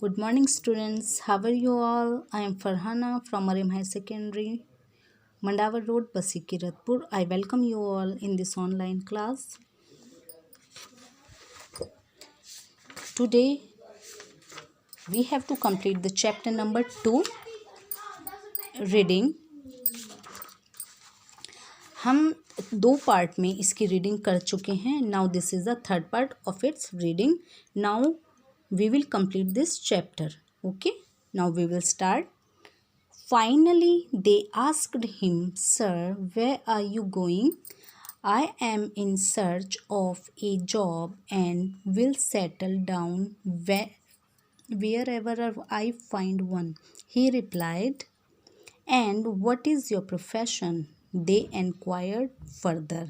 Good morning, students. How are you all? I am Farhana from Maryam High Secondary, Mandawar Road, Basikiratpur. I welcome you all in this online class. Today, we have to complete the chapter number 2, reading. हम 2 part में इसकी reading कर चुके हैं. Now this is the third part of its reading. Now we will complete this chapter. Okay, now we will start. Finally, they asked him, "Sir, where are you going?" "I am in search of a job and will settle down wherever I find one," he replied. "And what is your profession?" they inquired further.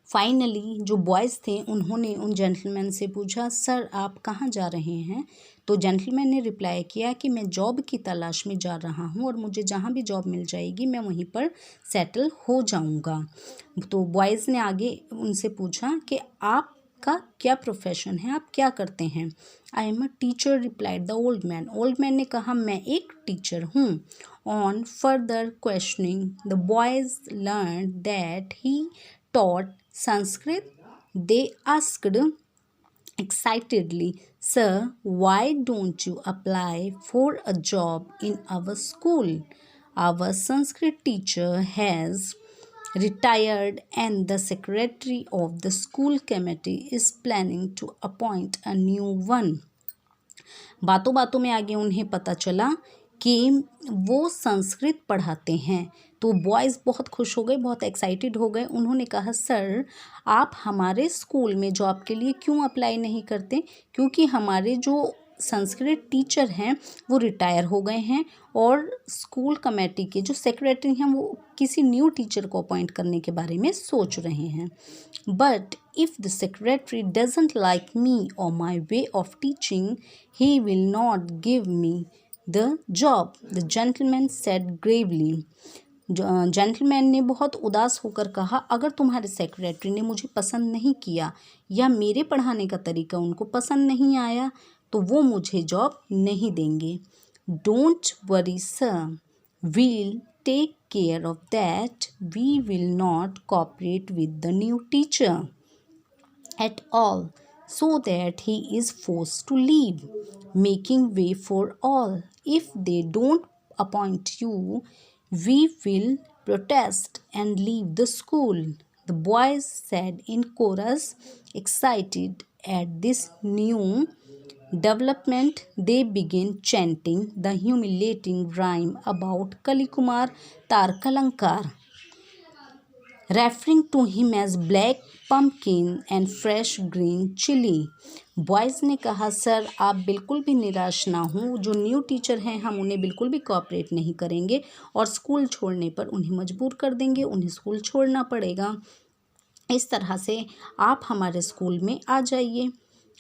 Finally जो boys थे उन्होंने उन gentleman से पूछा, sir आप कहाँ जा रहे हैं? तो जेंटलमैन ने रिप्लाई किया कि मैं जॉब की तलाश में जा रहा हूँ और मुझे जहाँ भी जॉब मिल जाएगी मैं वहीं पर सेटल हो जाऊँगा. तो बॉयज़ ने आगे उनसे पूछा कि आपका क्या प्रोफेशन है, आप क्या करते हैं? I am a teacher, replied the old man. Old man ने कहा मैं एक टीचर हूँ. On further questioning the boys learn that he taught Sanskrit. They asked excitedly, "Sir, why don't you apply for a job in our school? Our Sanskrit teacher has retired and the secretary of the school committee is planning to appoint a new one." बातों बातों में आगे उन्हें पता चला कि वो संस्कृत पढ़ाते हैं. तो बॉयज़ बहुत खुश हो गए, बहुत एक्साइटेड हो गए. उन्होंने कहा, सर आप हमारे स्कूल में जॉब के लिए क्यों अप्लाई नहीं करते? क्योंकि हमारे जो संस्कृत टीचर हैं वो रिटायर हो गए हैं और स्कूल कमेटी के जो सेक्रेटरी हैं वो किसी न्यू टीचर को अपॉइंट करने के बारे में सोच रहे हैं. But if the secretary doesn't like me or my way of teaching, he will not give me the job, the gentleman said gravely. Gentleman ने बहुत उदास होकर कहा, अगर तुम्हारे सेक्रेटरी ने मुझे पसंद नहीं किया या मेरे पढ़ाने का तरीका उनको पसंद नहीं आया तो वो मुझे जॉब नहीं देंगे. Don't worry sir, we'll take care of that. We will not cooperate with the new teacher at all, so that he is forced to leave, making way for all. If they don't appoint you, we will protest and leave the school," the boys said in chorus. Excited at this new development, they began chanting the humiliating rhyme about Kalikumar Tarkalankar, referring to him as black pumpkin and fresh green chili. Boys ने कहा, sir आप बिल्कुल भी निराश ना हो, जो new teacher हैं हम उन्हें बिल्कुल भी कोऑपरेट नहीं करेंगे और स्कूल छोड़ने पर उन्हें मजबूर कर देंगे, उन्हें स्कूल छोड़ना पड़ेगा. इस तरह से आप हमारे स्कूल में आ जाइए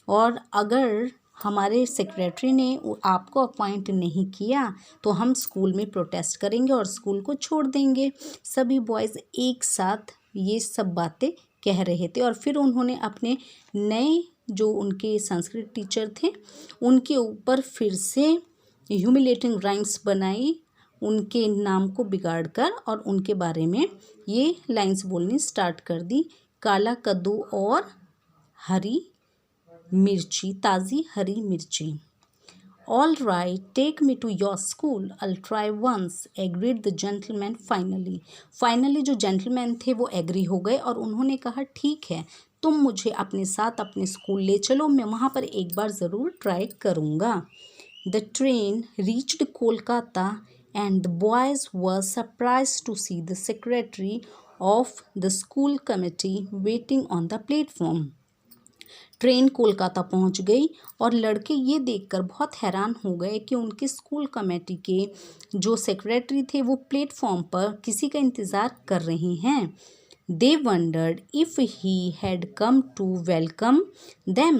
और अगर हमारे सेक्रेटरी ने आपको अपॉइंट नहीं किया तो हम स्कूल में प्रोटेस्ट करेंगे और स्कूल को छोड़ देंगे. सभी बॉयज़ एक साथ ये सब बातें कह रहे थे और फिर उन्होंने अपने नए जो उनके संस्कृत टीचर थे उनके ऊपर फिर से ह्यूमिलेटिंग राइम्स बनाई, उनके नाम को बिगाड़ कर और उनके बारे में ये लाइंस बोलनी स्टार्ट कर दी. काला कद्दू और हरी मिर्ची, ताज़ी हरी मिर्ची. "All right, take me to your school. I'll try once," agreed the gentleman finally. Finally जो जेंटलमैन थे वो एग्री हो गए और उन्होंने कहा, ठीक है तुम मुझे अपने साथ अपने स्कूल ले चलो, मैं वहाँ पर एक बार ज़रूर ट्राई करूँगा. The train reached Kolkata and the boys were surprised to see the secretary of the school committee waiting on the platform. Train Kolkata पहुंच गई और लड़के ये देखकर बहुत हैरान हो गए कि उनके स्कूल कमेटी के जो सेक्रेटरी थे वो प्लेटफॉर्म पर किसी का इंतज़ार कर रहे हैं. They wondered if he had come to welcome them.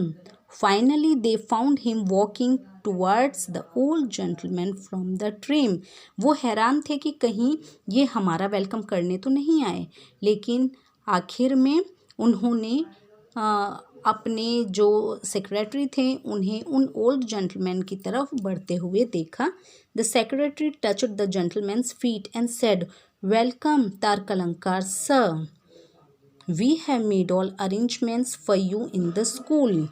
Finally they found him walking towards the old gentleman from the train. वो हैरान थे कि कहीं ये हमारा वेलकम करने तो नहीं आए, लेकिन आखिर में उन्होंने अपने जो सेक्रेटरी थे उन्हें उन ओल्ड जेंटलमैन की तरफ बढ़ते हुए देखा। The secretary touched the gentleman's feet and said, welcome Tarkalankar sir, we have made all arrangements for you in the school.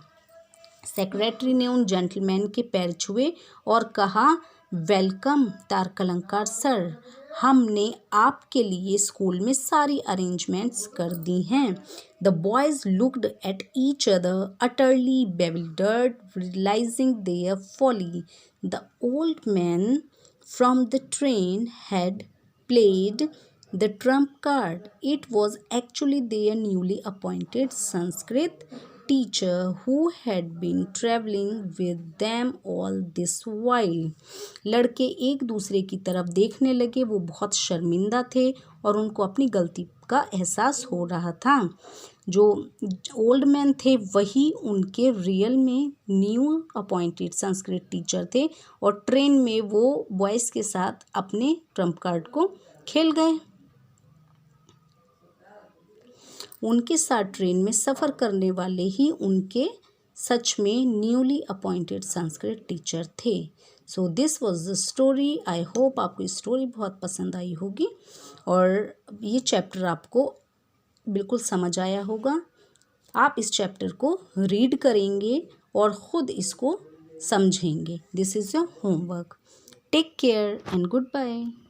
Secretary ने उन जेंटलमैन के पैर छुए और कहा, वेलकम तारकलंकार सर, हमने आपके लिए स्कूल में सारी अरेंजमेंट्स कर दी हैं। The boys looked at each other utterly bewildered, realizing their folly. The old man from the train had played the trump card. It was actually their newly appointed Sanskrit teacher who had been traveling with them all this while. लड़के एक दूसरे की तरफ देखने लगे। वो बहुत शर्मिंदा थे और उनको अपनी गलती का एहसास हो रहा था। जो ओल्ड मैन थे वही उनके रियल में न्यू अपॉइंटेड संस्कृत टीचर थे और ट्रेन में वो बॉयज़ के साथ अपने ट्रम्प कार्ड को खेल गए। उनके साथ ट्रेन में सफ़र करने वाले ही उनके सच में न्यूली अपॉइंटेड संस्कृत टीचर थे। So this was the story. I hope आपको स्टोरी बहुत पसंद आई होगी और ये चैप्टर आपको बिल्कुल समझ आया होगा। आप इस चैप्टर को रीड करेंगे और ख़ुद इसको समझेंगे। This is your homework. Take care and good bye.